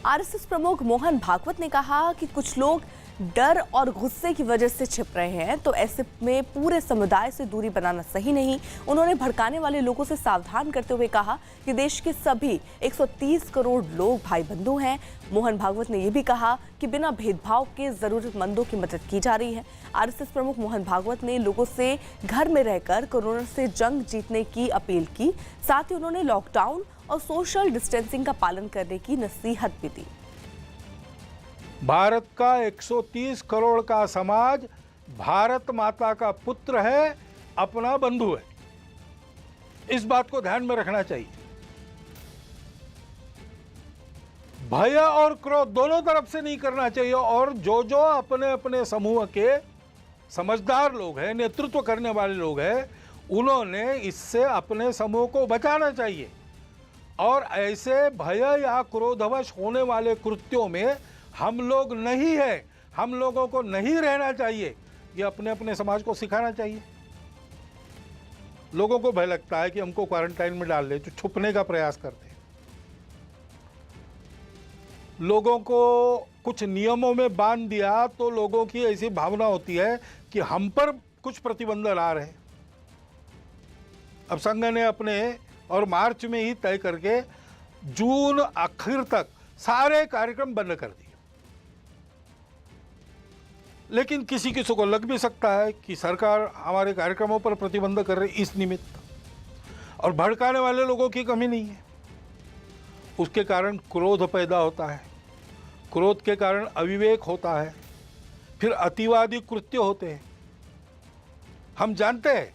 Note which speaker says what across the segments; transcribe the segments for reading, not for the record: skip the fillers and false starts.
Speaker 1: RSS प्रमुख मोहन भागवत ने कहा कि कुछ लोग डर और गुस्से की वजह से छिप रहे हैं, तो ऐसे में पूरे समुदाय से दूरी बनाना सही नहीं। उन्होंने भड़काने वाले लोगों से सावधान करते हुए कहा कि देश के सभी 130 करोड़ लोग भाई बंधु हैं। मोहन भागवत ने यह भी कहा कि बिना भेदभाव के जरूरतमंदों की मदद की जा रही है। आरएसएस प्रमुख मोहन भागवत ने लोगों से घर में रहकर कोरोना से जंग जीतने की अपील की। साथ ही उन्होंने लॉकडाउन और सोशल डिस्टेंसिंग का पालन करने की नसीहत भी दी।
Speaker 2: भारत का 130 करोड़ का समाज भारत माता का पुत्र है, अपना बंधु है। इस बात को ध्यान में रखना चाहिए। भय और क्रोध दोनों तरफ से नहीं करना चाहिए, और जो जो अपने अपने समूह के समझदार लोग हैं, नेतृत्व करने वाले लोग हैं, उन्होंने इससे अपने समूह को बचाना चाहिए। और ऐसे भय या क्रोधवश होने वाले कृत्यों में हम लोग नहीं है, हम लोगों को नहीं रहना चाहिए। ये अपने अपने समाज को सिखाना चाहिए। लोगों को भय लगता है कि हमको क्वारंटाइन में डाल ले, जो छुपने का प्रयास करते हैं। लोगों को कुछ नियमों में बांध दिया तो लोगों की ऐसी भावना होती है कि हम पर कुछ प्रतिबंध ला रहे हैं। अब संघ ने अपने और मार्च में ही तय करके जून आखिर तक सारे कार्यक्रम बंद कर दिए। लेकिन किसी किसी को लग भी सकता है कि सरकार हमारे कार्यक्रमों पर प्रतिबंध कर रही इस निमित्त, और भड़काने वाले लोगों की कमी नहीं है। उसके कारण क्रोध पैदा होता है, क्रोध के कारण अविवेक होता है, फिर अतिवादी कृत्य होते हैं। हम जानते हैं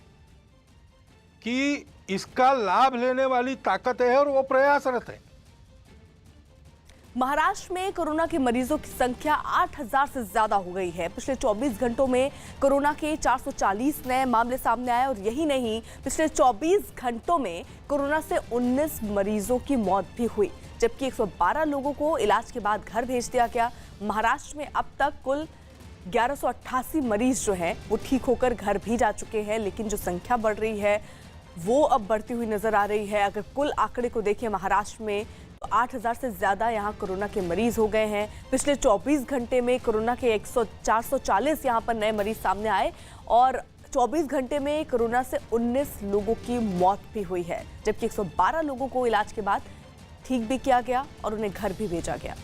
Speaker 2: कि इसका लाभ लेने वाली ताकत है और वो प्रयासरत है।
Speaker 1: महाराष्ट्र में कोरोना के मरीजों की संख्या 8000 से ज्यादा हो गई है। पिछले 24 घंटों में कोरोना के 440 नए मामले सामने आए, और यही नहीं, पिछले 24 घंटों में कोरोना से 19 मरीजों की मौत भी हुई, जबकि 112 लोगों को इलाज के बाद घर भेज दिया गया। महाराष्ट्र में अब तक कुल 1188 मरीज जो हैं वो ठीक होकर घर भी जा चुके हैं, लेकिन जो संख्या बढ़ रही है वो अब बढ़ती हुई नजर आ रही है। अगर कुल आंकड़े को देखें महाराष्ट्र में, तो 8000 से ज्यादा यहां कोरोना के मरीज हो गए हैं। पिछले 24 घंटे में कोरोना के 440 यहां पर नए मरीज सामने आए, और 24 घंटे में कोरोना से 19 लोगों की मौत भी हुई है, जबकि 112 लोगों को इलाज के बाद ठीक भी किया गया और उन्हें घर भी भेजा गया।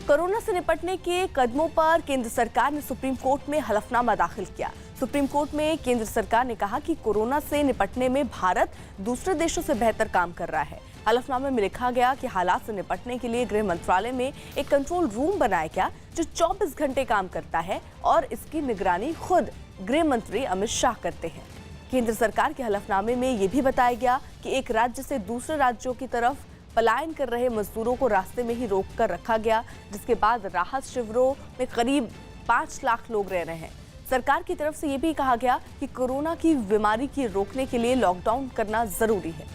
Speaker 1: कोरोना से निपटने के कदमों पर केंद्र सरकार ने सुप्रीम कोर्ट में हलफनामा दाखिल किया। सुप्रीम कोर्ट में केंद्र सरकार ने कहा कि कोरोना से निपटने में भारत दूसरे देशों से बेहतर काम कर रहा है। हलफनामे में लिखा गया कि हालात से निपटने के लिए गृह मंत्रालय में एक कंट्रोल रूम बनाया गया, जो 24 घंटे काम करता है, और इसकी निगरानी खुद गृह मंत्री अमित शाह करते हैं। केंद्र सरकार के हलफनामे में यह भी बताया गया कि एक राज्य से दूसरे राज्यों की तरफ पलायन कर रहे मजदूरों को रास्ते में ही रोककर रखा गया, जिसके बाद राहत शिविरों में करीब 5 लाख लोग रह रहे हैं। सरकार की तरफ से यह भी कहा गया कि कोरोना की बीमारी की रोकने के लिए लॉकडाउन करना जरूरी है।